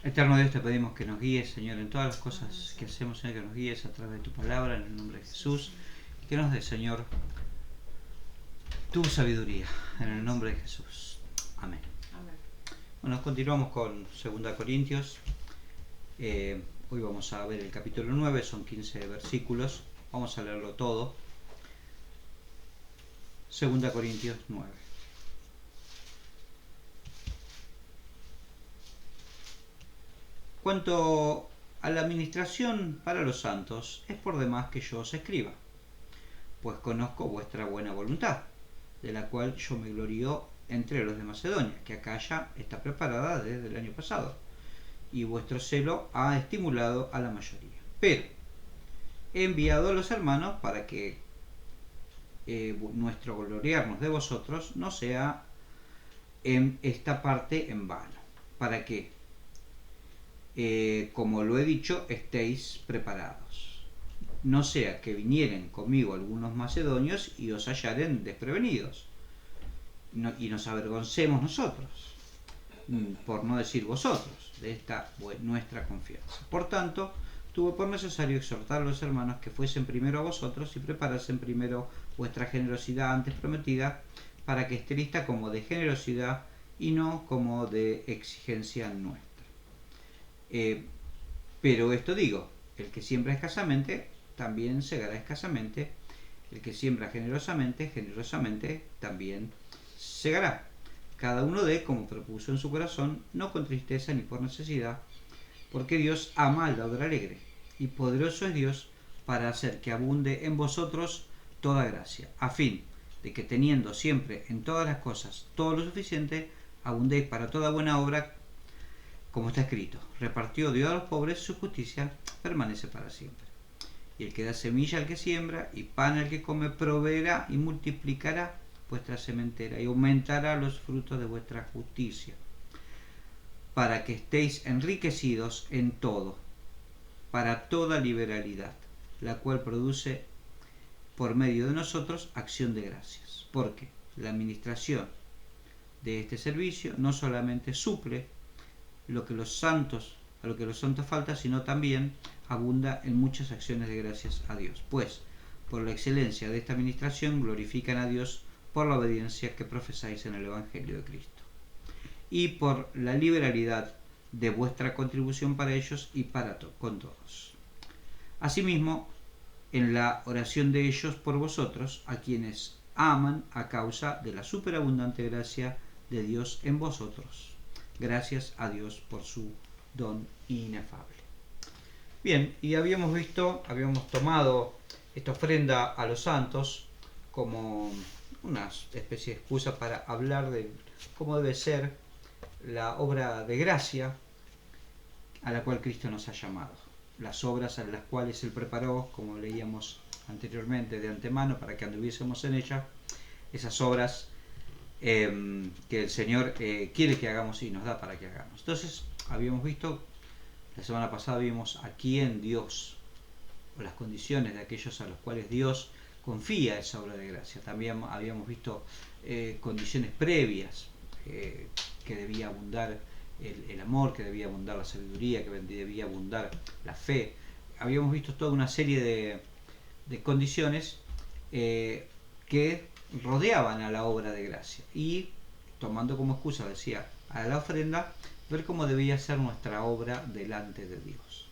Eterno Dios, te pedimos que nos guíes, Señor, en todas las cosas que hacemos, Señor, que nos guíes a través de tu palabra, en el nombre de Jesús, y que nos dé, Señor, tu sabiduría, en el nombre de Jesús. Amén. Bueno, continuamos con 2 Corintios. Hoy vamos a ver el capítulo 9, son 15 versículos. Vamos a leerlo todo. 2 Corintios 9. Cuanto a la administración para los santos, es por demás que yo os escriba, pues conozco vuestra buena voluntad, de la cual yo me glorío entre los de Macedonia, que acá ya está preparada desde el año pasado, y vuestro celo ha estimulado a la mayoría. Pero he enviado a los hermanos para que nuestro gloriarnos de vosotros no sea en esta parte en vano, para que, como lo he dicho, estéis preparados. No sea que vinieren conmigo algunos macedonios y os hallaren desprevenidos, y nos avergoncemos nosotros, por no decir vosotros, de esta nuestra confianza. Por tanto, tuve por necesario exhortar a los hermanos que fuesen primero a vosotros y preparasen primero vuestra generosidad antes prometida, para que esté lista como de generosidad y no como de exigencia nuestra. Pero esto digo, el que siembra escasamente, también segará escasamente; el que siembra generosamente, generosamente también segará. Cada uno dé como propuso en su corazón, no con tristeza ni por necesidad, porque Dios ama al dador alegre, y poderoso es Dios para hacer que abunde en vosotros toda gracia, a fin de que, teniendo siempre en todas las cosas todo lo suficiente, abundéis para toda buena obra, como está escrito: repartió Dios a los pobres, su justicia permanece para siempre. Y el que da semilla al que siembra y pan al que come, proveerá y multiplicará vuestra sementera y aumentará los frutos de vuestra justicia, para que estéis enriquecidos en todo, para toda liberalidad, la cual produce por medio de nosotros acción de gracias. Porque la administración de este servicio no solamente suple a lo que los santos falta, sino también abunda en muchas acciones de gracias a Dios. Pues por la excelencia de esta administración glorifican a Dios por la obediencia que profesáis en el Evangelio de Cristo, y por la liberalidad de vuestra contribución para ellos y para con todos. Asimismo, en la oración de ellos por vosotros, a quienes aman a causa de la superabundante gracia de Dios en vosotros. Gracias a Dios por su don inefable. Bien, y habíamos tomado esta ofrenda a los santos como una especie de excusa para hablar de cómo debe ser la obra de gracia a la cual Cristo nos ha llamado. Las obras a las cuales Él preparó, como leíamos anteriormente, de antemano, para que anduviésemos en ellas. Esas obras que el Señor quiere que hagamos y nos da para que hagamos. Entonces, habíamos visto, la semana pasada vimos a quién Dios, o las condiciones de aquellos a los cuales Dios confía esa obra de gracia. También habíamos visto condiciones previas, que debía abundar el amor, que debía abundar la sabiduría, que debía abundar la fe. Habíamos visto toda una serie de condiciones que rodeaban a la obra de gracia, y tomando como excusa, decía, a la ofrenda, ver cómo debía ser nuestra obra delante de Dios,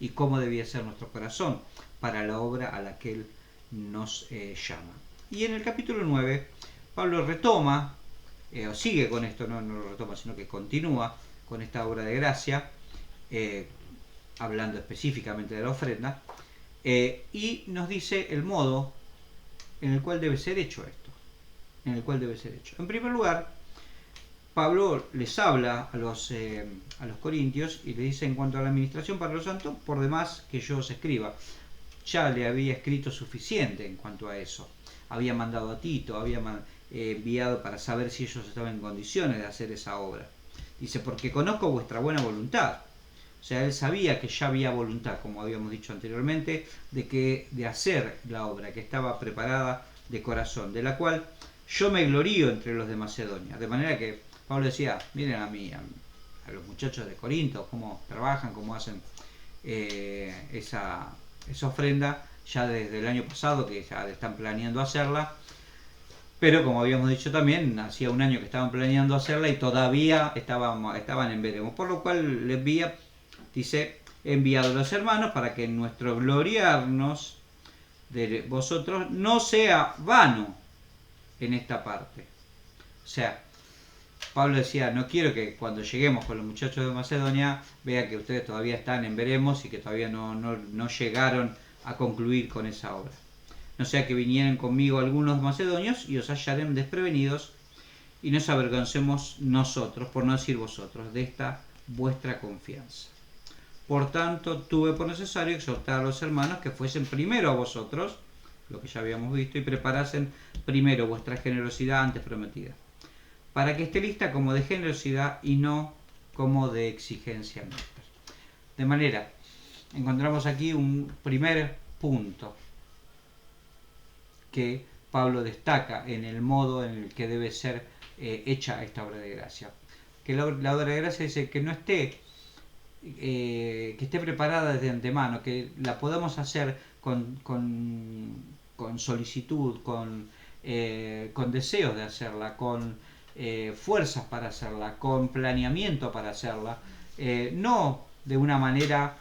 y cómo debía ser nuestro corazón para la obra a la que Él nos llama. Y en el capítulo 9, Pablo retoma, o sigue con esto, no lo retoma, sino que continúa con esta obra de gracia, hablando específicamente de la ofrenda, y nos dice el modo en el cual debe ser hecho esto. En primer lugar, Pablo les habla a los corintios y les dice: en cuanto a la administración para los santos, por demás que yo os escriba. Ya le había escrito suficiente en cuanto a eso. Había mandado a Tito, había enviado para saber si ellos estaban en condiciones de hacer esa obra. Dice: porque conozco vuestra buena voluntad. O sea, él sabía que ya había voluntad, como habíamos dicho anteriormente, de hacer la obra, que estaba preparada de corazón, de la cual yo me glorío entre los de Macedonia. De manera que Pablo decía: miren a mí, a los muchachos de Corinto, cómo trabajan, cómo hacen esa ofrenda, ya desde el año pasado que ya están planeando hacerla. Pero como habíamos dicho también, hacía un año que estaban planeando hacerla y todavía estaban en veremos. Por lo cual le envía, dice, he enviado a los hermanos para que nuestro gloriarnos de vosotros no sea vano en esta parte. O sea, Pablo decía, no quiero que cuando lleguemos con los muchachos de Macedonia vean que ustedes todavía están en veremos y que todavía no llegaron a concluir con esa obra. No sea que vinieran conmigo algunos macedonios y os hallaren desprevenidos y nos avergoncemos nosotros, por no decir vosotros, de esta vuestra confianza. Por tanto, tuve por necesario exhortar a los hermanos que fuesen primero a vosotros, lo que ya habíamos visto, y preparasen primero vuestra generosidad antes prometida, para que esté lista como de generosidad y no como de exigencia nuestra. De manera, encontramos aquí un primer punto que Pablo destaca en el modo en el que debe ser hecha esta obra de gracia. Que la obra de gracia dice que no esté, que esté preparada desde antemano, que la podamos hacer con solicitud, con deseos de hacerla, con fuerzas para hacerla, con planeamiento para hacerla, no de una manera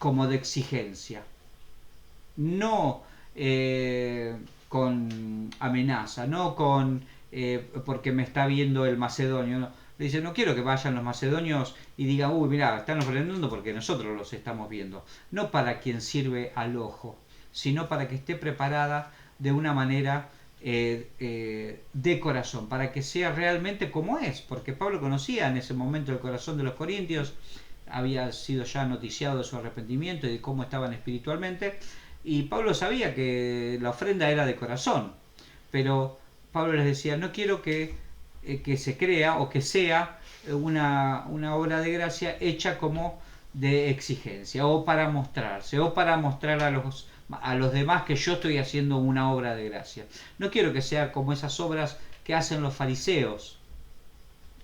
como de exigencia, no con amenaza, no con porque me está viendo el macedonio. No. Le dice, no quiero que vayan los macedonios y digan, uy, mirá, están ofrendando porque nosotros los estamos viendo. No para quien sirve al ojo, sino para que esté preparada de una manera de corazón, para que sea realmente como es, porque Pablo conocía en ese momento el corazón de los corintios, había sido ya noticiado de su arrepentimiento y de cómo estaban espiritualmente, y Pablo sabía que la ofrenda era de corazón, pero Pablo les decía, no quiero que se crea o que sea una obra de gracia hecha como de exigencia, o para mostrarse, o para mostrar a los demás que yo estoy haciendo una obra de gracia. No quiero que sea como esas obras que hacen los fariseos,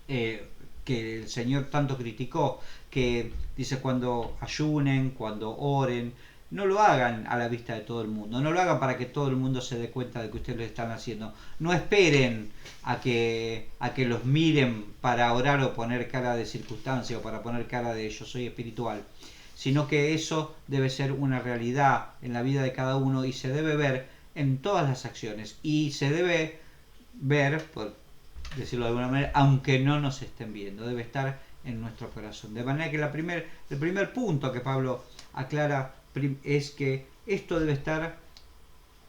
que el Señor tanto criticó, que dice cuando ayunen, cuando oren, no lo hagan a la vista de todo el mundo, no lo hagan para que todo el mundo se dé cuenta de que ustedes lo están haciendo, no esperen a que los miren para orar o poner cara de circunstancia o para poner cara de yo soy espiritual, sino que eso debe ser una realidad en la vida de cada uno y se debe ver en todas las acciones y se debe ver, por decirlo de alguna manera, aunque no nos estén viendo, debe estar en nuestro corazón. De manera que el primer punto que Pablo aclara es que esto debe estar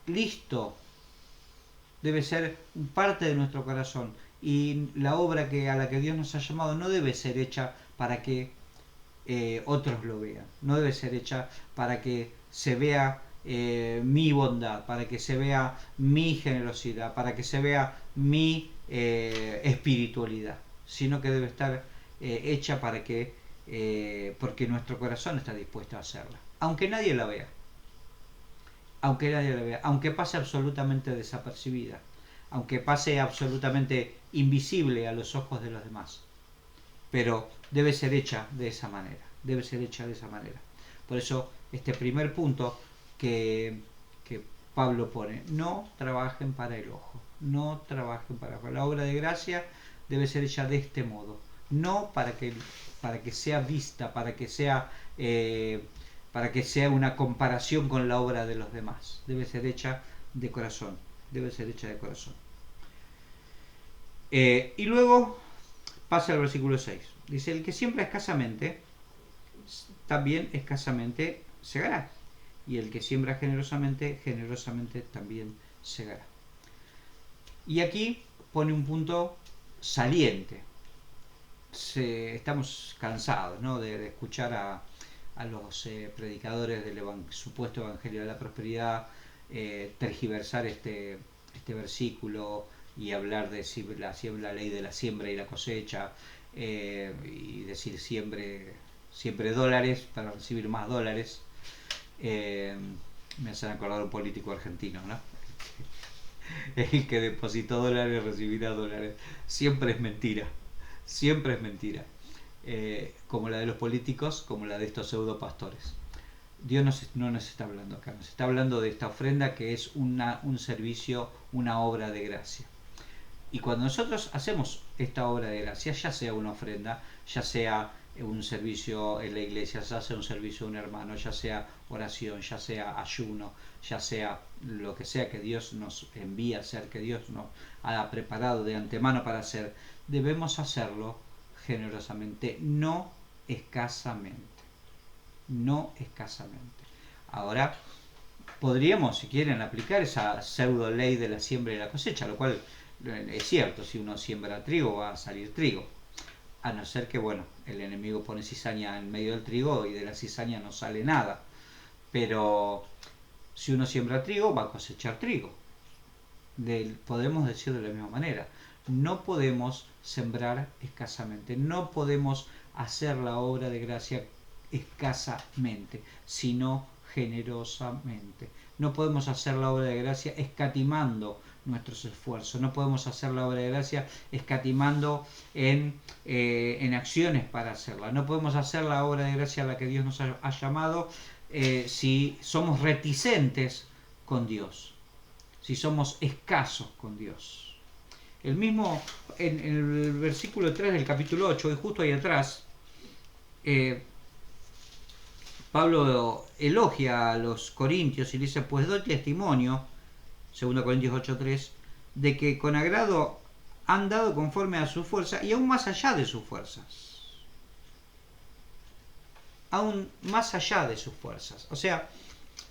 listo, debe ser parte de nuestro corazón, y la obra a la que Dios nos ha llamado no debe ser hecha para que otros lo vean, no debe ser hecha para que se vea mi bondad, para que se vea mi generosidad, para que se vea mi espiritualidad, sino que debe estar hecha para que porque nuestro corazón está dispuesto a hacerla, aunque nadie la vea, aunque pase absolutamente desapercibida, aunque pase absolutamente invisible a los ojos de los demás, pero debe ser hecha de esa manera, Por eso este primer punto que Pablo pone, no trabajen para el ojo, no trabajen para el ojo. La obra de gracia debe ser hecha de este modo, no para que sea vista, para que sea una comparación con la obra de los demás. Debe ser hecha de corazón, y luego pasa al versículo 6. Dice, el que siembra escasamente, también escasamente segará. Y el que siembra generosamente, generosamente también segará. Y aquí pone un punto saliente. Estamos cansados, ¿no?, de escuchar a los predicadores del supuesto evangelio de la prosperidad tergiversar este versículo y hablar de la ley de la siembra y la cosecha, y decir siempre dólares para recibir más dólares. Me hacen acordar un político argentino, ¿no? El que depositó dólares recibirá dólares. Siempre es mentira. siempre es mentira. Como la de los políticos, como la de estos pseudopastores. Dios no nos está hablando acá, nos está hablando de esta ofrenda que es un servicio, una obra de gracia. Y cuando nosotros hacemos esta obra de gracia, ya sea una ofrenda, ya sea un servicio en la iglesia, ya sea un servicio a un hermano, ya sea oración, ya sea ayuno, ya sea lo que sea que Dios nos envía a hacer, que Dios nos ha preparado de antemano para hacer, debemos hacerlo generosamente, no escasamente. No escasamente. Ahora, podríamos, si quieren, aplicar esa pseudo ley de la siembra y la cosecha, lo cual es cierto, si uno siembra trigo va a salir trigo, a no ser que, bueno, el enemigo pone cizaña en medio del trigo y de la cizaña no sale nada, pero si uno siembra trigo va a cosechar trigo. Podemos decir de la misma manera, no podemos sembrar escasamente, no podemos hacer la obra de gracia escasamente, sino generosamente. No podemos hacer la obra de gracia escatimando nuestros esfuerzos, no podemos hacer la obra de gracia escatimando en acciones para hacerla, no podemos hacer la obra de gracia a la que Dios nos ha llamado si somos reticentes con Dios, si somos escasos con Dios. El mismo en el versículo 3 del capítulo 8, y justo ahí atrás, Pablo elogia a los corintios y dice, pues doy testimonio, 2 Corintios 8:3, de que con agrado han dado conforme a su fuerza y aún más allá de sus fuerzas. Aún más allá de sus fuerzas. O sea,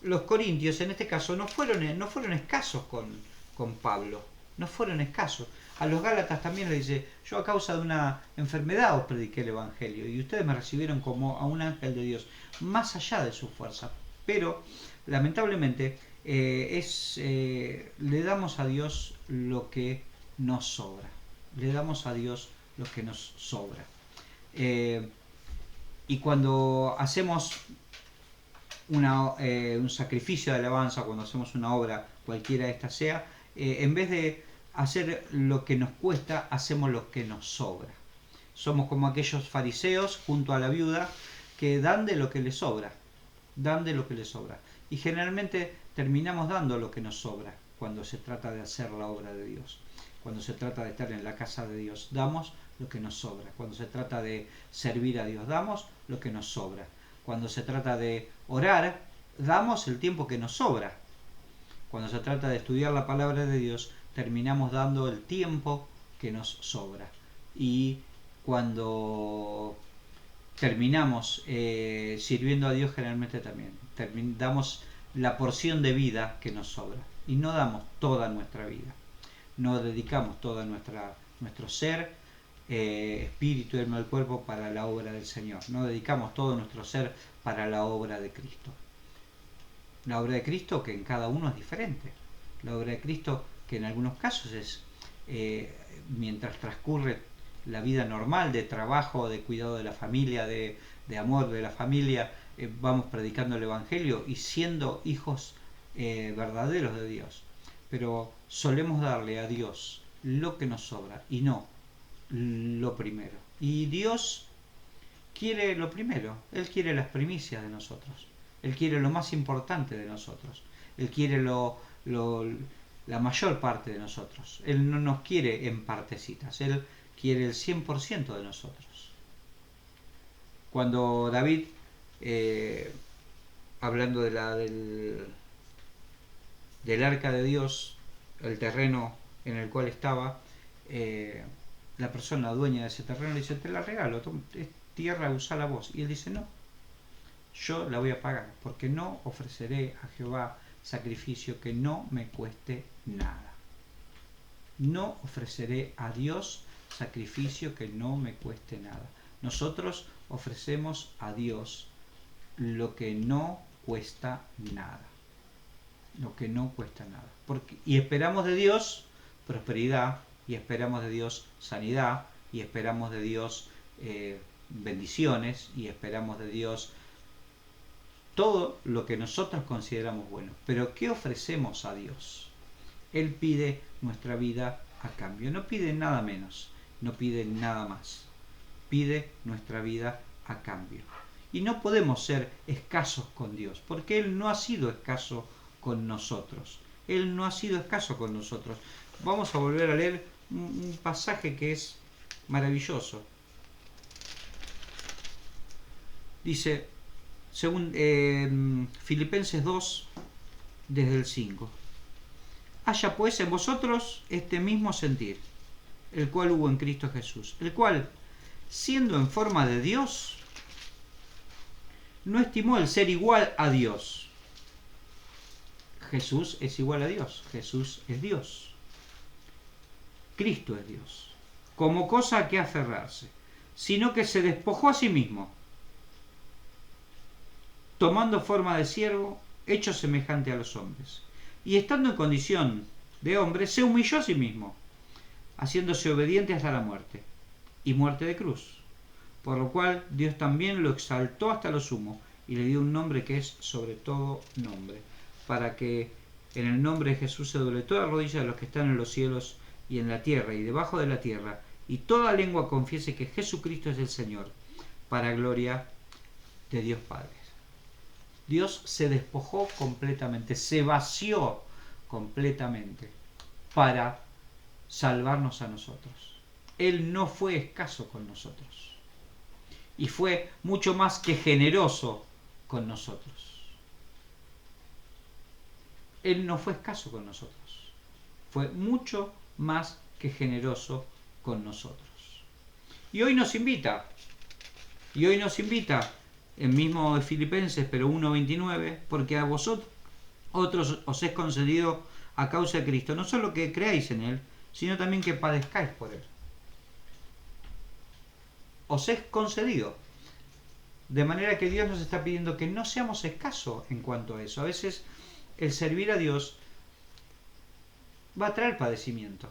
los corintios en este caso no fueron escasos con Pablo, no fueron escasos. A los gálatas también le dice, yo a causa de una enfermedad os prediqué el evangelio y ustedes me recibieron como a un ángel de Dios, más allá de su fuerza. Pero lamentablemente le damos a Dios lo que nos sobra, le damos a Dios lo que nos sobra. Y cuando hacemos un sacrificio de alabanza, cuando hacemos una obra, cualquiera esta sea, en vez de hacer lo que nos cuesta, hacemos lo que nos sobra. Somos como aquellos fariseos junto a la viuda que dan de lo que les sobra, dan de lo que les sobra. Y generalmente terminamos dando lo que nos sobra cuando se trata de hacer la obra de Dios. Cuando se trata de estar en la casa de Dios, damos lo que nos sobra. Cuando se trata de servir a Dios, damos lo que nos sobra. Cuando se trata de orar, damos el tiempo que nos sobra. Cuando se trata de estudiar la palabra de Dios, terminamos dando el tiempo que nos sobra. Y cuando terminamos sirviendo a Dios, generalmente también damos la porción de vida que nos sobra. Y no damos toda nuestra vida. No dedicamos todo nuestro ser, espíritu y alma del cuerpo para la obra del Señor. No dedicamos todo nuestro ser para la obra de Cristo. La obra de Cristo que en cada uno es diferente. La obra de Cristo que en algunos casos es mientras transcurre la vida normal de trabajo, de cuidado de la familia, de amor de la familia, vamos predicando el Evangelio y siendo hijos verdaderos de Dios. Pero solemos darle a Dios lo que nos sobra y no lo primero. Y Dios quiere lo primero. Él quiere las primicias de nosotros. Él quiere lo más importante de nosotros. Él quiere la mayor parte de nosotros. Él no nos quiere en partecitas. Él quiere el 100% de nosotros. Cuando David, hablando del arca de Dios, el terreno en el cual estaba, la persona dueña de ese terreno le dice, te la regalo, es tierra, usala vos. Y él dice, no, yo la voy a pagar, porque no ofreceré a Jehová sacrificio que no me cueste nada. No ofreceré a Dios sacrificio que no me cueste nada. Nosotros ofrecemos a Dios lo que no cuesta nada. Lo que no cuesta nada. Y esperamos de Dios prosperidad, y esperamos de Dios sanidad, y esperamos de Dios bendiciones, y esperamos de Dios todo lo que nosotros consideramos bueno. Pero ¿qué ofrecemos a Dios? Él pide nuestra vida a cambio, no pide nada menos no pide nada más. Pide nuestra vida a cambio. Y no podemos ser escasos con Dios, porque Él no ha sido escaso con nosotros. Él no ha sido escaso con nosotros. Vamos a volver a leer un pasaje que es maravilloso. Dice, según Filipenses 2, desde el 5. Haya pues en vosotros este mismo sentir, el cual hubo en Cristo Jesús, el cual, siendo en forma de Dios, no estimó el ser igual a Dios. Jesús es igual a Dios, Jesús es Dios, Cristo es Dios, como cosa a que aferrarse, sino que se despojó a sí mismo, tomando forma de siervo, hecho semejante a los hombres, y estando en condición de hombre, se humilló a sí mismo, haciéndose obediente hasta la muerte, y muerte de cruz, por lo cual Dios también lo exaltó hasta lo sumo, y le dio un nombre que es sobre todo nombre, para que en el nombre de Jesús se doble toda rodilla de los que están en los cielos y en la tierra y debajo de la tierra, y toda lengua confiese que Jesucristo es el Señor, para gloria de Dios Padre. Dios se despojó completamente, se vació completamente para salvarnos a nosotros. Él no fue escaso con nosotros y fue mucho más que generoso con nosotros. Él no fue escaso con nosotros, fue mucho más que generoso con nosotros. Y hoy nos invita, el mismo de Filipenses, pero 1:29, porque a vosotros otros os es concedido a causa de Cristo, no solo que creáis en Él, sino también que padezcáis por Él. Os es concedido. De manera que Dios nos está pidiendo que no seamos escasos en cuanto a eso. A veces el servir a Dios va a traer padecimiento.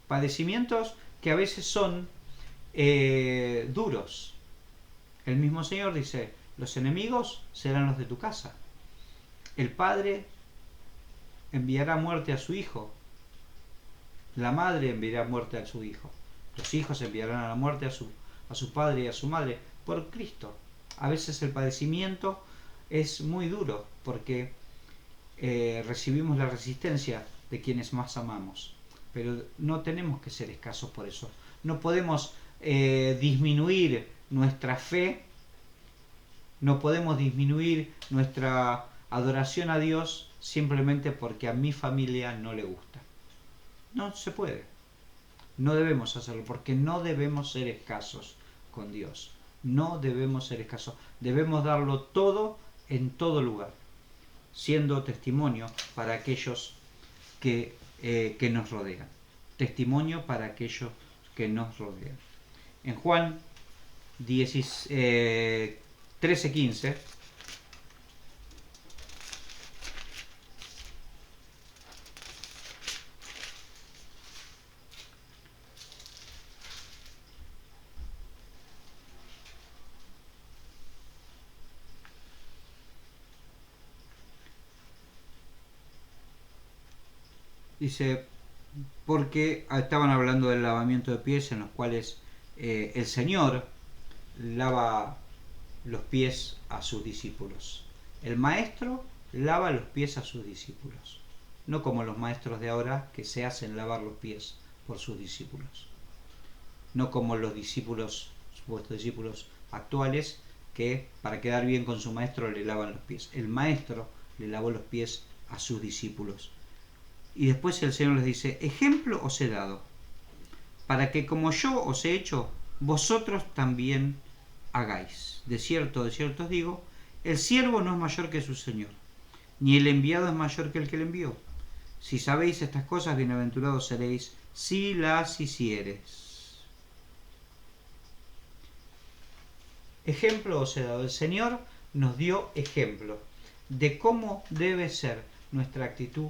Padecimientos que a veces son duros. El mismo Señor dice, los enemigos serán los de tu casa. El padre enviará muerte a su hijo. La madre enviará muerte a su hijo. Los hijos enviarán a la muerte a su padre y a su madre por Cristo. A veces el padecimiento es muy duro porque recibimos la resistencia de quienes más amamos. Pero no tenemos que ser escasos por eso. No podemos disminuir nuestra fe, no podemos disminuir nuestra adoración a Dios simplemente porque a mi familia no le gusta. No se puede. No debemos hacerlo porque no debemos ser escasos con Dios. No debemos ser escasos. Debemos darlo todo en todo lugar, siendo testimonio para aquellos que nos rodean. Testimonio para aquellos que nos rodean. En Juan 13:15 dice, porque estaban hablando del lavamiento de pies, en los cuales el Señor lava los pies a sus discípulos. El maestro lava los pies a sus discípulos, no como los maestros de ahora que se hacen lavar los pies por sus discípulos, no como los discípulos, supuestos discípulos actuales, que para quedar bien con su maestro le lavan los pies. El maestro le lavó los pies a sus discípulos. Y después el Señor les dice, ejemplo os he dado, para que como yo os he hecho, vosotros también hagáis. De cierto os digo, el siervo no es mayor que su Señor, ni el enviado es mayor que el que le envió. Si sabéis estas cosas, bienaventurados seréis si las hiciereis. Ejemplo os he dado. El Señor nos dio ejemplo de cómo debe ser nuestra actitud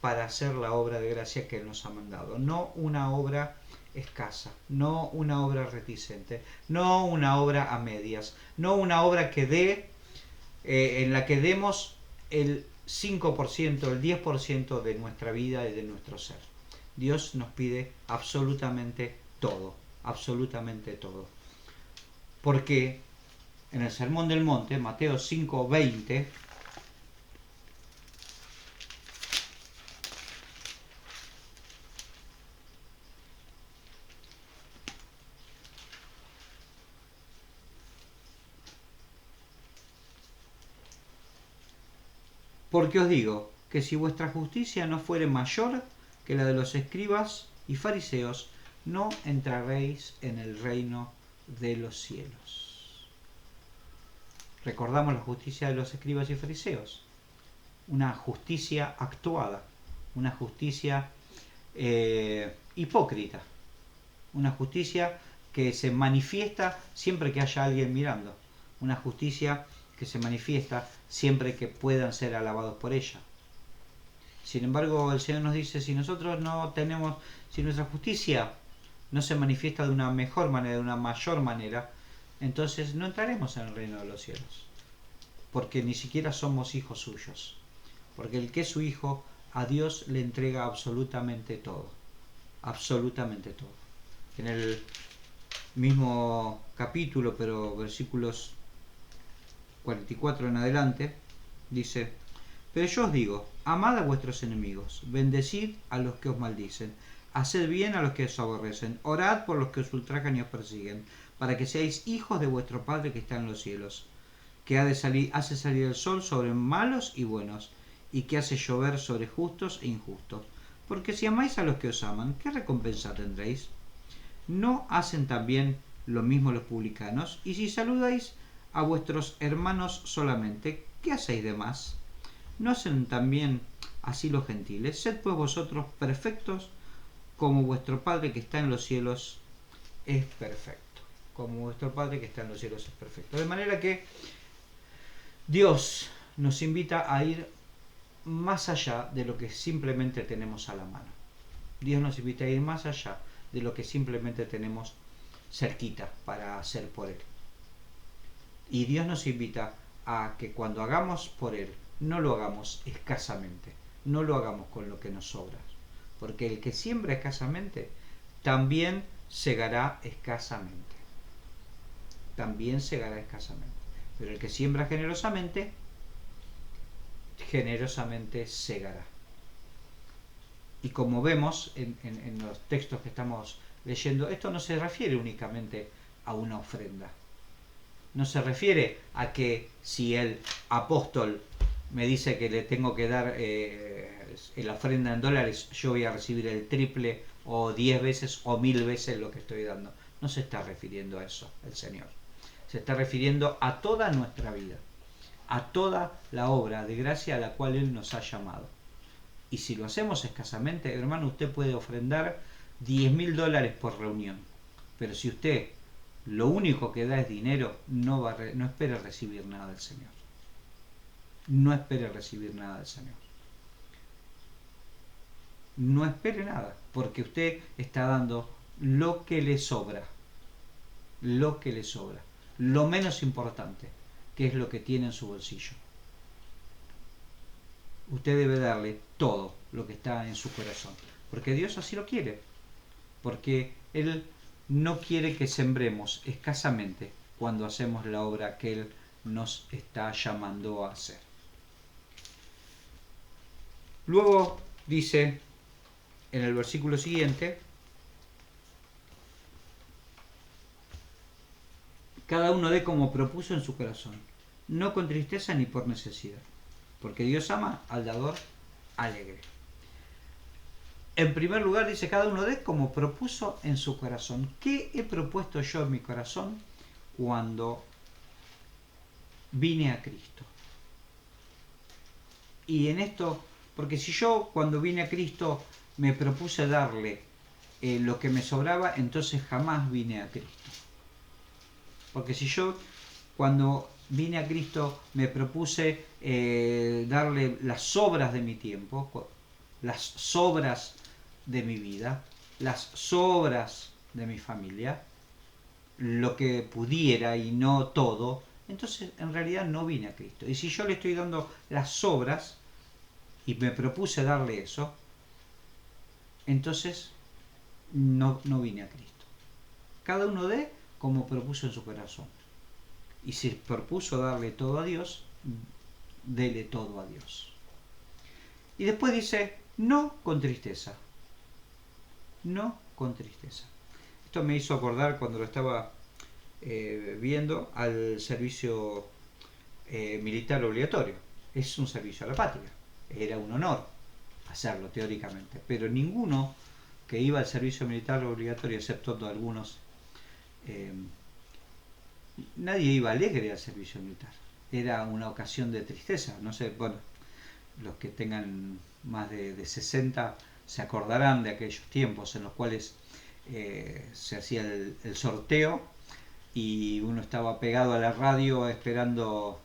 para hacer la obra de gracia que Él nos ha mandado. No una obra escasa, no una obra reticente, no una obra a medias, no una obra que en la que demos el 5%, el 10% de nuestra vida y de nuestro ser. Dios nos pide absolutamente todo, absolutamente todo. Porque en el Sermón del Monte, Mateo 5:20, porque os digo que si vuestra justicia no fuere mayor que la de los escribas y fariseos, no entraréis en el reino de los cielos. Recordamos la justicia de los escribas y fariseos, una justicia actuada, una justicia hipócrita, una justicia que se manifiesta siempre que haya alguien mirando, una justicia que se manifiesta siempre que puedan ser alabados por ella. Sin embargo, el Señor nos dice, si nosotros no tenemos, si nuestra justicia no se manifiesta de una mejor manera, de una mayor manera, entonces no entraremos en el reino de los cielos, porque ni siquiera somos hijos suyos, porque el que es su hijo, a Dios le entrega absolutamente todo, absolutamente todo. En el mismo capítulo, pero versículos 44 en adelante, dice: pero yo os digo, amad a vuestros enemigos, bendecid a los que os maldicen, haced bien a los que os aborrecen, orad por los que os ultrajan y os persiguen, para que seáis hijos de vuestro Padre que está en los cielos, que hace salir el sol sobre malos y buenos, y que hace llover sobre justos e injustos. Porque si amáis a los que os aman, ¿qué recompensa tendréis? ¿No hacen también lo mismo los publicanos? Y si saludáis a vuestros hermanos solamente, ¿qué hacéis de más? ¿No hacen también así los gentiles? Sed pues vosotros perfectos, como vuestro Padre que está en los cielos es perfecto. Como vuestro Padre que está en los cielos es perfecto. De manera que Dios nos invita a ir más allá de lo que simplemente tenemos a la mano. Dios nos invita a ir más allá de lo que simplemente tenemos cerquita para hacer por Él. Y Dios nos invita a que cuando hagamos por Él, no lo hagamos escasamente, no lo hagamos con lo que nos sobra, porque el que siembra escasamente también segará escasamente, también segará escasamente, pero el que siembra generosamente, generosamente segará. Y como vemos en los textos que estamos leyendo, esto no se refiere únicamente a una ofrenda, no se refiere a que si el apóstol me dice que le tengo que dar la ofrenda en dólares, yo voy a recibir el triple o 10 veces o 1000 veces lo que estoy dando. No se está refiriendo a eso el Señor. Se está refiriendo a toda nuestra vida, a toda la obra de gracia a la cual Él nos ha llamado. Y si lo hacemos escasamente, hermano, usted puede ofrendar $10.000 por reunión. Pero si usted lo único que da es dinero, no espere recibir nada del Señor. No espere recibir nada del Señor. No espere nada, porque usted está dando lo que le sobra. Lo que le sobra. Lo menos importante, que es lo que tiene en su bolsillo. Usted debe darle todo lo que está en su corazón, porque Dios así lo quiere. Porque Él no quiere que sembremos escasamente cuando hacemos la obra que Él nos está llamando a hacer. Luego dice en el versículo siguiente: cada uno dé como propuso en su corazón, no con tristeza ni por necesidad, porque Dios ama al dador alegre. En primer lugar dice, cada uno dé como propuso en su corazón. ¿Qué he propuesto yo en mi corazón cuando vine a Cristo? Y en esto, porque si yo cuando vine a Cristo me propuse darle lo que me sobraba, entonces jamás vine a Cristo. Porque si yo cuando vine a Cristo me propuse darle las sobras de mi tiempo, las sobras de mi vida, las sobras de mi familia, lo que pudiera y no todo, entonces en realidad no vine a Cristo. Y si yo le estoy dando las sobras y me propuse darle eso, entonces no vine a Cristo. Cada uno dé como propuso en su corazón. Y si propuso darle todo a Dios, dele todo a Dios. Y después dice, no con tristeza. No con tristeza. Esto me hizo acordar cuando lo estaba viendo al servicio militar obligatorio. Es un servicio a la patria. Era un honor hacerlo teóricamente, pero ninguno que iba al servicio militar obligatorio, excepto algunos, eh, nadie iba alegre al servicio militar. Era una ocasión de tristeza. No sé, bueno, los que tengan más de 60 se acordarán de aquellos tiempos en los cuales se hacía el sorteo y uno estaba pegado a la radio esperando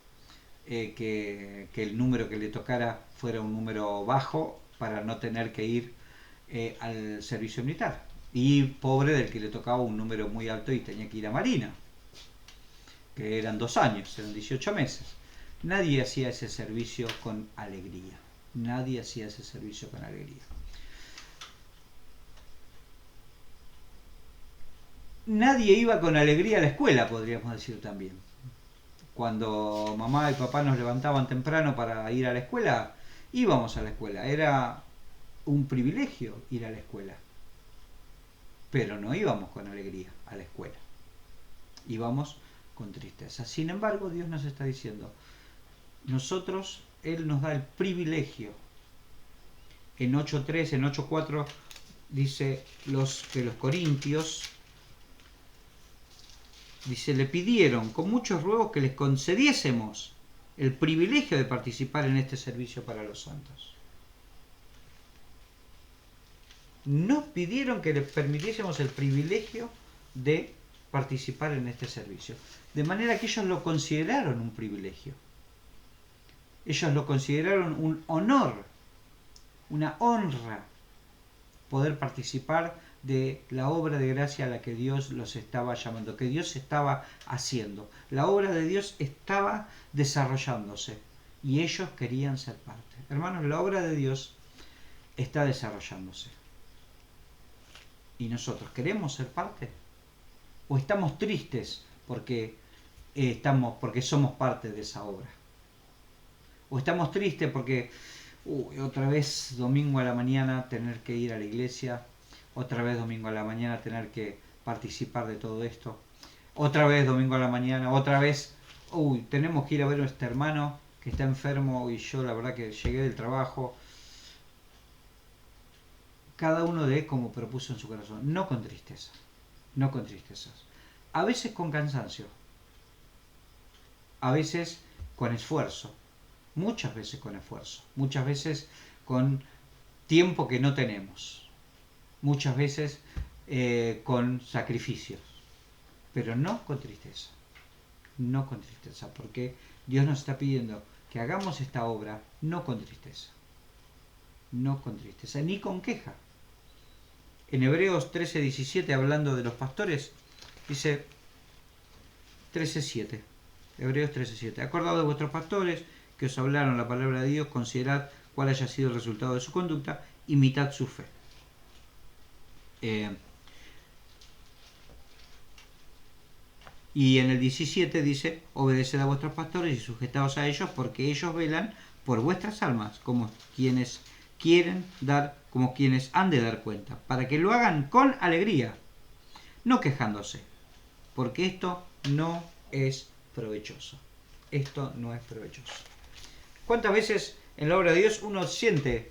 que el número que le tocara fuera un número bajo para no tener que ir al servicio militar. Y pobre del que le tocaba un número muy alto y tenía que ir a Marina, que eran 2 años, eran 18 meses. Nadie hacía ese servicio con alegría. Nadie hacía ese servicio con alegría. Nadie iba con alegría a la escuela, podríamos decir también. Cuando mamá y papá nos levantaban temprano para ir a la escuela, íbamos a la escuela. Era un privilegio ir a la escuela. Pero no íbamos con alegría a la escuela. Íbamos con tristeza. Sin embargo, Dios nos está diciendo, nosotros, Él nos da el privilegio. En 8.3, en 8.4 dice que los corintios, dice, le pidieron con muchos ruegos que les concediésemos el privilegio de participar en este servicio para los santos. Nos pidieron que les permitiésemos el privilegio de participar en este servicio. De manera que ellos lo consideraron un privilegio. Ellos lo consideraron un honor, una honra, poder participar de la obra de gracia a la que Dios los estaba llamando, que Dios estaba haciendo. La obra de Dios estaba desarrollándose y ellos querían ser parte. Hermanos, la obra de Dios está desarrollándose. ¿Y nosotros queremos ser parte? ¿O estamos tristes porque somos parte de esa obra? ¿O estamos tristes porque otra vez domingo a la mañana tener que ir a la iglesia, otra vez domingo a la mañana tener que participar de todo esto, otra vez domingo a la mañana, otra vez tenemos que ir a ver a este hermano que está enfermo y yo la verdad que llegué del trabajo? Cada uno dé como propuso en su corazón, no con tristeza, no con tristezas, a veces con cansancio, a veces con esfuerzo, muchas veces con esfuerzo, muchas veces con tiempo que no tenemos, muchas veces con sacrificios, pero no con tristeza, no con tristeza, porque Dios nos está pidiendo que hagamos esta obra no con tristeza, no con tristeza, ni con queja. En Hebreos 13:17, hablando de los pastores, dice 13:7, Hebreos 13:7, acordado de vuestros pastores que os hablaron la palabra de Dios, considerad cuál haya sido el resultado de su conducta, imitad su fe. Y en el 17 dice, obedeced a vuestros pastores y sujetaos a ellos, porque ellos velan por vuestras almas, como quienes quieren dar, como quienes han de dar cuenta, para que lo hagan con alegría, no quejándose, porque esto no es provechoso. Esto no es provechoso. ¿Cuántas veces en la obra de Dios uno siente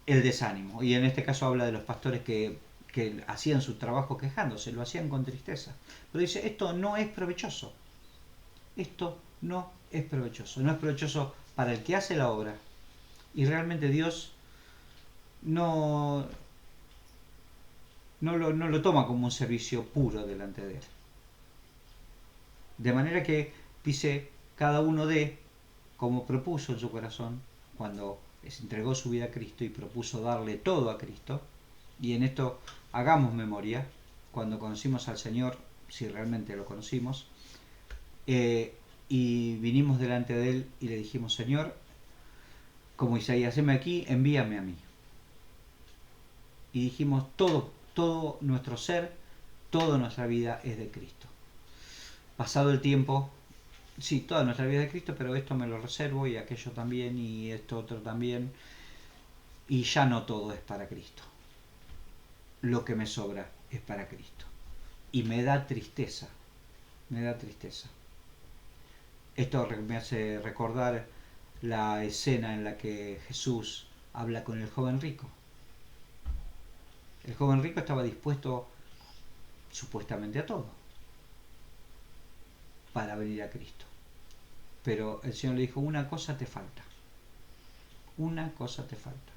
el desánimo? Y en este caso habla de los pastores que hacían su trabajo quejándose, lo hacían con tristeza. Pero dice, esto no es provechoso. Esto no es provechoso. No es provechoso para el que hace la obra. Y realmente Dios no lo toma como un servicio puro delante de Él. De manera que dice, cada uno dé como propuso en su corazón cuando se entregó su vida a Cristo y propuso darle todo a Cristo. Y en esto hagamos memoria, cuando conocimos al Señor, si realmente lo conocimos, y vinimos delante de Él y le dijimos, Señor, como Isaías, heme aquí, envíame a mí. Y dijimos todo nuestro ser Toda nuestra vida es de Cristo. Pasado el tiempo, sí, toda nuestra vida es de Cristo, pero esto me lo reservo y aquello también y esto otro también. Y ya no todo es para Cristo. Lo que me sobra es para Cristo. Y me da tristeza, me da tristeza. Esto me hace recordar la escena en la que Jesús habla con el joven rico. El joven rico estaba dispuesto supuestamente a todo para venir a Cristo. Pero el Señor le dijo, una cosa te falta. Una cosa te falta.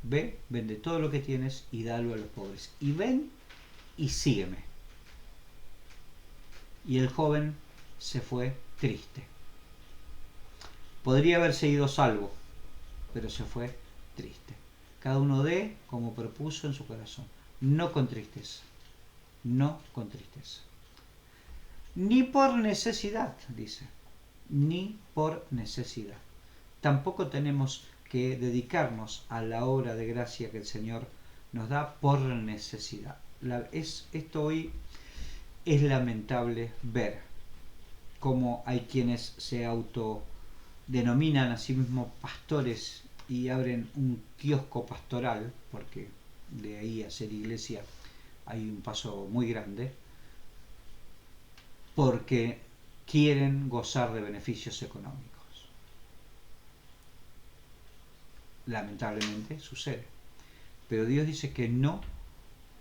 Ve, vende todo lo que tienes y dalo a los pobres. Y ven y sígueme. Y el joven se fue triste. Podría haberse ido salvo, pero se fue triste. Cada uno dé como propuso en su corazón. No con tristeza. No con tristeza. Ni por necesidad, dice. Ni por necesidad. Tampoco tenemos que dedicarnos a la obra de gracia que el Señor nos da por necesidad. Esto hoy es lamentable ver cómo hay quienes se autodenominan a sí mismos pastores y abren un kiosco pastoral, porque de ahí a ser iglesia hay un paso muy grande, porque quieren gozar de beneficios económicos. Lamentablemente sucede. Pero Dios dice que no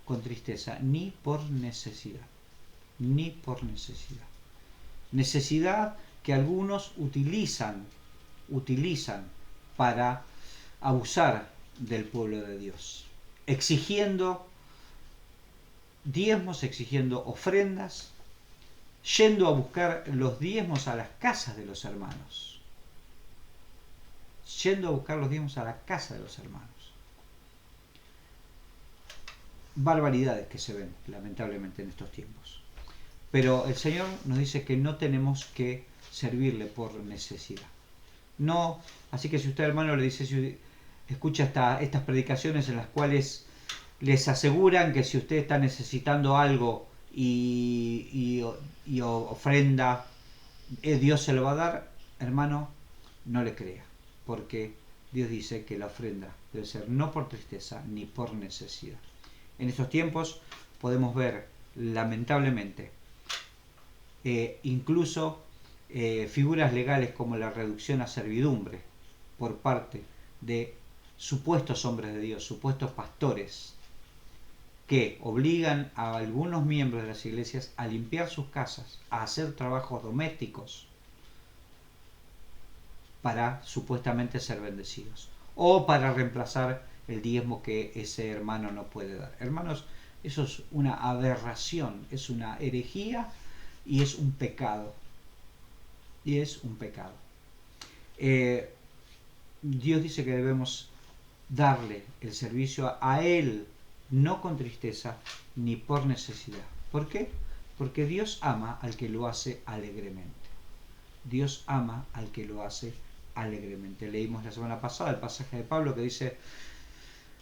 con tristeza, ni por necesidad. Ni por necesidad. Necesidad que algunos utilizan para abusar del pueblo de Dios. Exigiendo diezmos, exigiendo ofrendas, yendo a buscar los diezmos a las casas de los hermanos. Yendo a buscar los diezmos a la casa de los hermanos. Barbaridades que se ven, lamentablemente, en estos tiempos. Pero el Señor nos dice que no tenemos que servirle por necesidad. No, así que si usted, hermano, le dice, si escucha estas predicaciones en las cuales les aseguran que si usted está necesitando algo y ofrenda, Dios se lo va a dar, hermano, no le crea. Porque Dios dice que la ofrenda debe ser no por tristeza ni por necesidad. En estos tiempos podemos ver, lamentablemente, incluso figuras legales como la reducción a servidumbre por parte de supuestos hombres de Dios, supuestos pastores, que obligan a algunos miembros de las iglesias a limpiar sus casas, a hacer trabajos domésticos, para supuestamente ser bendecidos o para reemplazar el diezmo que ese hermano no puede dar. Hermanos, eso es una aberración, es una herejía y es un pecado. Y es un pecado. Dios dice que debemos darle el servicio a Él, no con tristeza ni por necesidad. ¿Por qué? Porque Dios ama al que lo hace alegremente. Dios ama al que lo hace alegremente. Leímos la semana pasada el pasaje de Pablo que dice,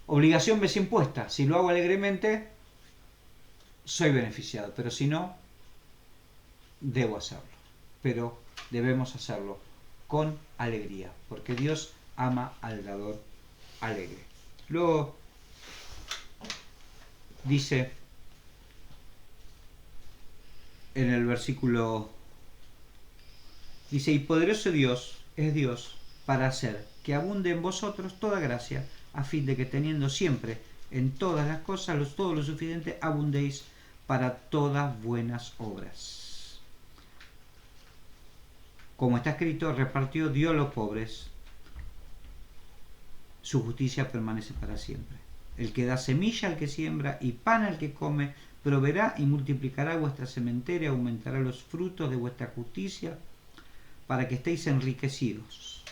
obligación me es impuesta, si lo hago alegremente soy beneficiado, pero si no, debo hacerlo. Pero debemos hacerlo con alegría, porque Dios ama al dador alegre. Luego dice en el versículo, dice, y poderoso Dios es Dios para hacer que abunde en vosotros toda gracia, a fin de que teniendo siempre en todas las cosas todo lo suficiente, abundéis para todas buenas obras. Como está escrito, repartió, dio a los pobres, su justicia permanece para siempre. El que da semilla al que siembra y pan al que come, proveerá y multiplicará vuestra sementera, aumentará los frutos de vuestra justicia, para que estéis enriquecidos.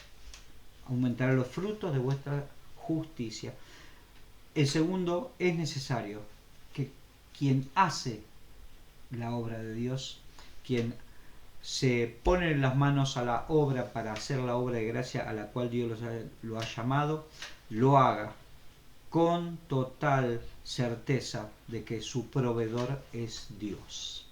Aumentará los frutos de vuestra justicia. El segundo, es necesario que quien hace la obra de Dios, quien se pone las manos a la obra para hacer la obra de gracia a la cual Dios lo ha llamado, lo haga con total certeza de que su proveedor es Dios.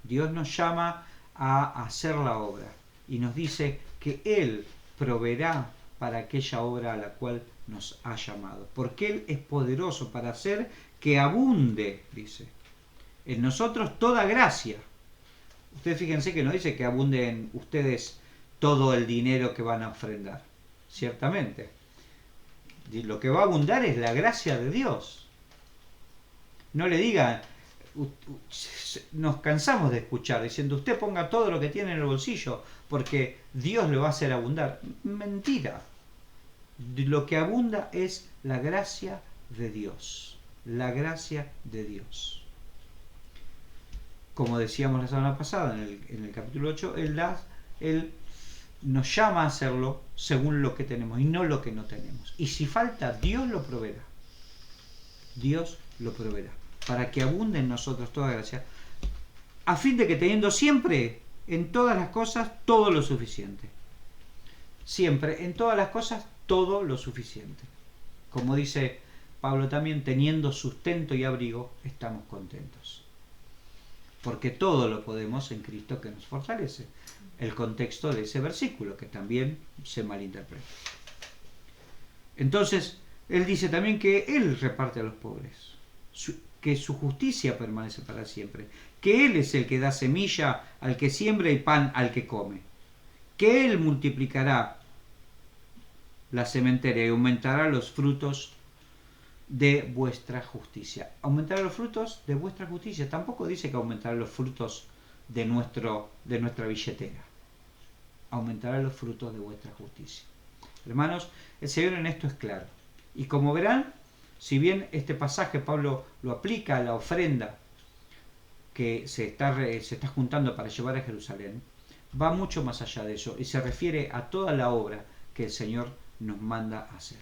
Dios nos llama a hacer la obra y nos dice que Él proveerá para aquella obra a la cual nos ha llamado, porque Él es poderoso para hacer que abunde, dice, en nosotros toda gracia. Ustedes fíjense que no dice que abunde en ustedes todo el dinero que van a ofrendar, ciertamente. Lo que va a abundar es la gracia de Dios. No le diga, nos cansamos de escuchar diciendo usted ponga todo lo que tiene en el bolsillo porque Dios le va a hacer abundar. Mentira. Lo que abunda es la gracia de Dios. La gracia de Dios. Como decíamos la semana pasada en el capítulo 8, Él nos llama a hacerlo según lo que tenemos y no lo que no tenemos. Y si falta, Dios lo proveerá. Dios lo proveerá. Para que abunde en nosotros toda gracia, a fin de que teniendo siempre en todas las cosas todo lo suficiente. Siempre en todas las cosas todo lo suficiente. Como dice Pablo también, teniendo sustento y abrigo, estamos contentos. Porque todo lo podemos en Cristo que nos fortalece. El contexto de ese versículo, que también se malinterpreta. Entonces, él dice también que Él reparte a los pobres, que su justicia permanece para siempre, que Él es el que da semilla al que siembra y pan al que come, que Él multiplicará la sementera y aumentará los frutos de vuestra justicia. Aumentará los frutos de vuestra justicia. Tampoco dice que aumentará los frutos de nuestra billetera. Aumentará los frutos de vuestra justicia. Hermanos, el Señor en esto es claro. Y como verán, si bien este pasaje Pablo lo aplica a la ofrenda que se está juntando para llevar a Jerusalén, va mucho más allá de eso y se refiere a toda la obra que el Señor nos manda a hacer.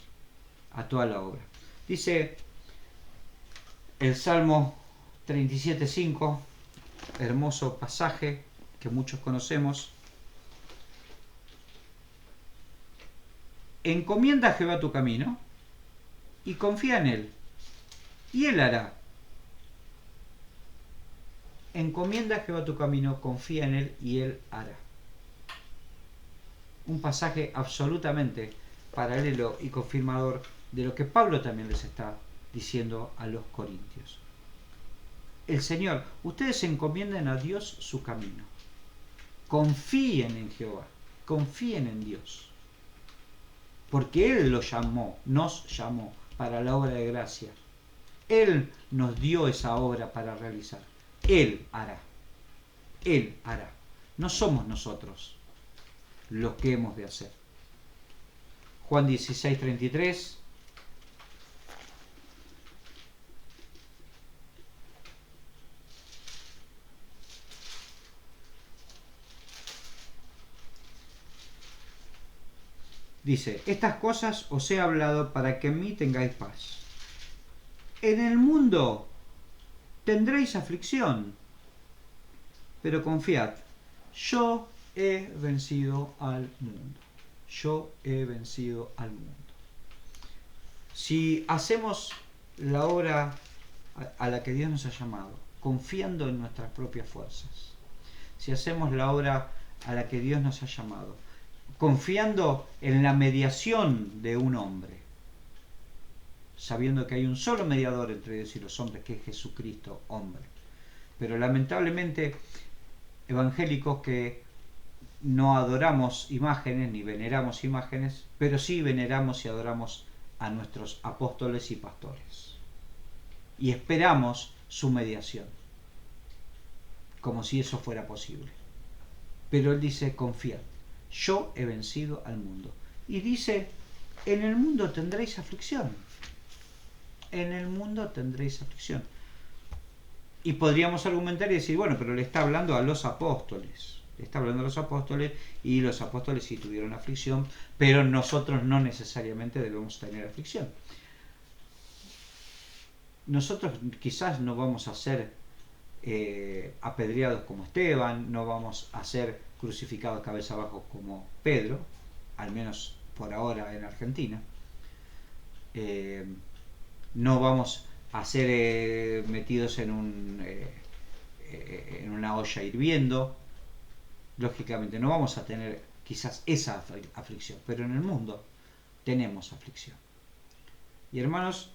A toda la obra. Dice el Salmo 37:5, hermoso pasaje que muchos conocemos. Encomienda a Jehová tu camino y confía en Él, y Él hará. Encomienda a Jehová tu camino, confía en Él, y Él hará. Un pasaje absolutamente paralelo y confirmador de lo que Pablo también les está diciendo a los corintios. El Señor, ustedes encomienden a Dios su camino. Confíen en Jehová, confíen en Dios. Porque Él los llamó, nos llamó para la obra de gracia. Él nos dio esa obra para realizar. Él hará. Él hará. No somos nosotros los que hemos de hacer. Juan 16:33. Dice, estas cosas os he hablado para que en mí tengáis paz. En el mundo tendréis aflicción, pero confiad, yo he vencido al mundo. Yo he vencido al mundo. Si hacemos la obra a la que Dios nos ha llamado, confiando en nuestras propias fuerzas, si hacemos la obra a la que Dios nos ha llamado, confiando en la mediación de un hombre, sabiendo que hay un solo mediador entre Dios y los hombres, que es Jesucristo, hombre. Pero lamentablemente, evangélicos que no adoramos imágenes ni veneramos imágenes, pero sí veneramos y adoramos a nuestros apóstoles y pastores. Y esperamos su mediación, como si eso fuera posible. Pero él dice, confiad. Yo he vencido al mundo. Y dice, en el mundo tendréis aflicción. En el mundo tendréis aflicción. Y podríamos argumentar y decir, bueno, pero le está hablando a los apóstoles. Le está hablando a los apóstoles y los apóstoles sí tuvieron aflicción, pero nosotros no necesariamente debemos tener aflicción. Nosotros quizás no vamos a ser apedreados como Esteban, no vamos a ser crucificados cabeza abajo como Pedro, al menos por ahora en Argentina, no vamos a ser metidos en una olla hirviendo. Lógicamente no vamos a tener quizás esa aflicción, pero en el mundo tenemos aflicción. Y hermanos,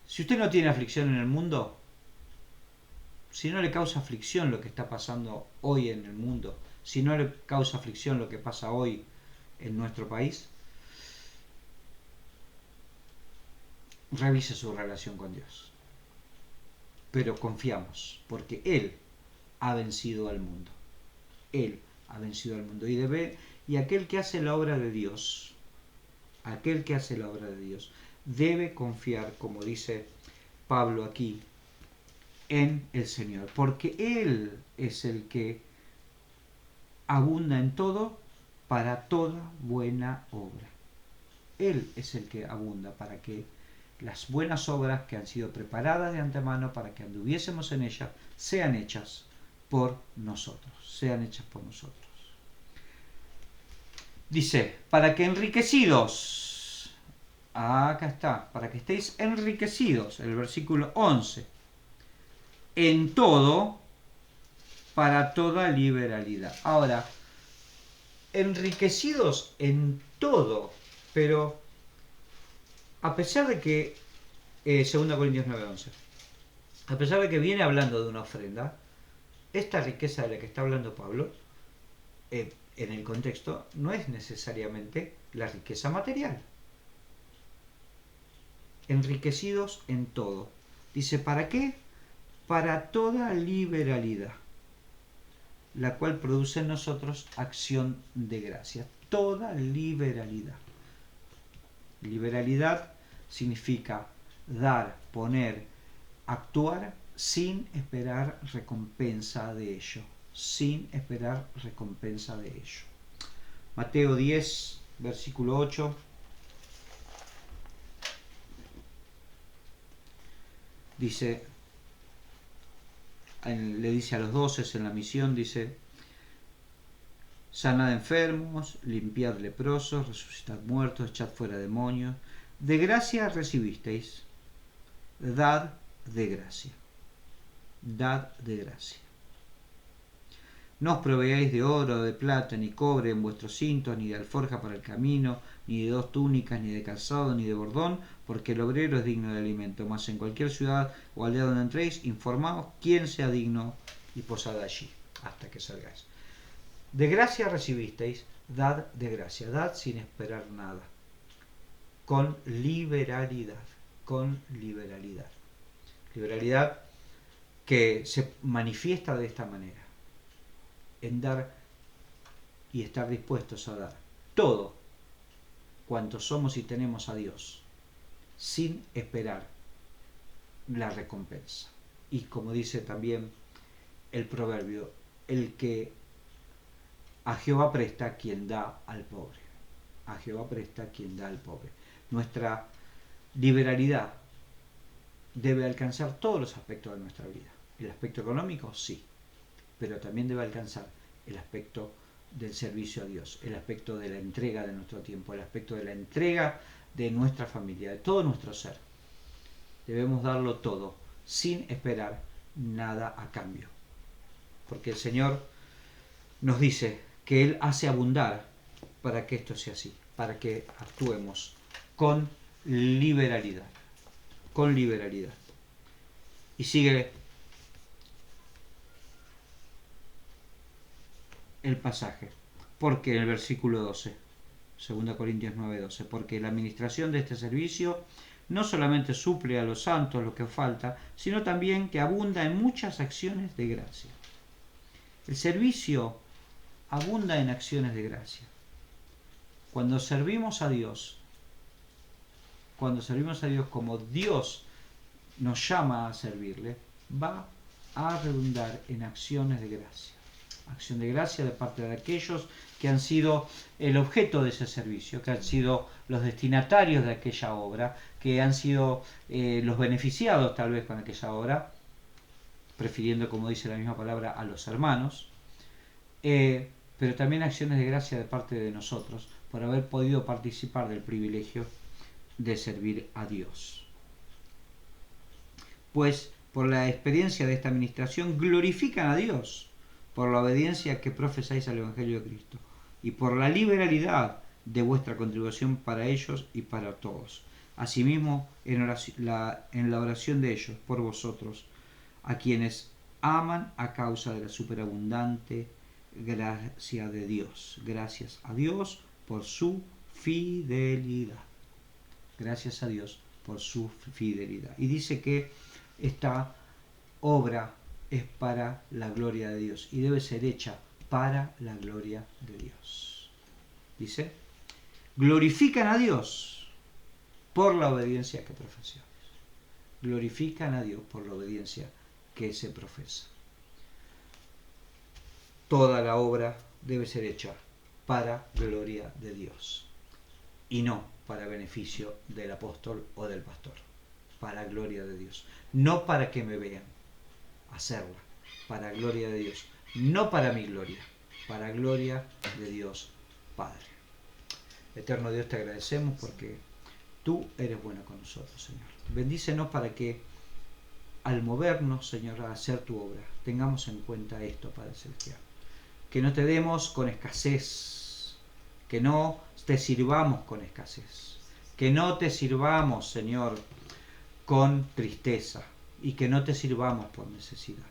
si usted no tiene aflicción en el mundo, si no le causa aflicción lo que está pasando hoy en el mundo, si no le causa aflicción lo que pasa hoy en nuestro país, revise su relación con Dios. Pero confiamos, porque Él ha vencido al mundo. Él ha vencido al mundo. Y aquel que hace la obra de Dios, debe confiar, como dice Pablo aquí, en el Señor, porque Él es el que abunda en todo para toda buena obra. Él es el que abunda para que las buenas obras que han sido preparadas de antemano para que anduviésemos en ellas sean hechas por nosotros. Dice, para que enriquecidos, acá está, para que estéis enriquecidos, el versículo 11, en todo, para toda liberalidad. Ahora, enriquecidos en todo, pero a pesar de que, 2 Corintios 9:11, a pesar de que viene hablando de una ofrenda, esta riqueza de la que está hablando Pablo, en el contexto, no es necesariamente la riqueza material. Enriquecidos en todo. Dice, ¿para qué? Para toda liberalidad, la cual produce en nosotros acción de gracia. Toda liberalidad. Liberalidad significa dar, poner, actuar sin esperar recompensa de ello. Sin esperar recompensa de ello. Mateo 10, versículo 8. Dice, le dice a los 12 en la misión, dice, sanad enfermos, limpiad leprosos, resucitad muertos, echad fuera demonios. De gracia recibisteis, dad de gracia. Dad de gracia. No os proveáis de oro, de plata, ni cobre en vuestros cintos, ni de alforja para el camino, ni de 2 túnicas, ni de calzado, ni de bordón, porque el obrero es digno de alimento. Mas en cualquier ciudad o aldea donde entréis, informaos quién sea digno y posad allí, hasta que salgáis. De gracia recibisteis, dad de gracia. Dad sin esperar nada. Con liberalidad. Con liberalidad. Liberalidad que se manifiesta de esta manera. En dar y estar dispuestos a dar todo cuanto somos y tenemos a Dios, sin esperar la recompensa. Y como dice también el proverbio, el que a Jehová presta, quien da al pobre. A Jehová presta, quien da al pobre. Nuestra liberalidad debe alcanzar todos los aspectos de nuestra vida. El aspecto económico, sí, pero también debe alcanzar el aspecto del servicio a Dios, el aspecto de la entrega de nuestro tiempo, el aspecto de la entrega de nuestra familia, de todo nuestro ser. Debemos darlo todo, sin esperar nada a cambio. Porque el Señor nos dice que Él hace abundar para que esto sea así, para que actuemos con liberalidad. Con liberalidad. Y sigue el pasaje, porque en el versículo 12, 2 Corintios 9:12, porque la administración de este servicio no solamente suple a los santos lo que falta, sino también que abunda en muchas acciones de gracia. El servicio abunda en acciones de gracia. Cuando servimos a Dios como Dios nos llama a servirle, va a redundar en acciones de gracia. Acción de gracia de parte de aquellos que han sido el objeto de ese servicio, que han sido los destinatarios de aquella obra, que han sido los beneficiados tal vez con aquella obra, prefiriendo, como dice la misma palabra, a los hermanos, pero también acciones de gracia de parte de nosotros por haber podido participar del privilegio de servir a Dios. pues por la experiencia de esta administración glorifican a Dios por la obediencia que profesáis al Evangelio de Cristo y por la liberalidad de vuestra contribución para ellos y para todos. Asimismo, en la oración de ellos por vosotros, a quienes aman a causa de la superabundante gracia de Dios. Gracias a Dios por su fidelidad. Gracias a Dios por su fidelidad. Y dice que esta obra es para la gloria de Dios y debe ser hecha para la gloria de Dios. Dice, glorifican a Dios por la obediencia que profesáis. Glorifican a Dios por la obediencia que se profesa. Toda la obra debe ser hecha para gloria de Dios y no para beneficio del apóstol o del pastor, para gloria de Dios, no para que me vean hacerla, para gloria de Dios, no para mi gloria, para gloria de Dios Padre. Eterno Dios, te agradecemos porque tú eres bueno con nosotros, Señor. Bendícenos para que al movernos, Señor, a hacer tu obra, tengamos en cuenta esto, Padre Celestial. Que no te demos con escasez, que no te sirvamos con escasez, que no te sirvamos, Señor, con tristeza y que no te sirvamos por necesidad,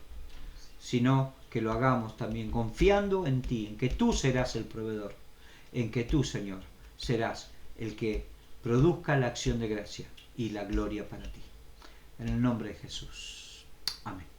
sino que lo hagamos también confiando en ti, en que tú serás el proveedor, en que tú, Señor, serás el que produzca la acción de gracia y la gloria para ti. En el nombre de Jesús. Amén.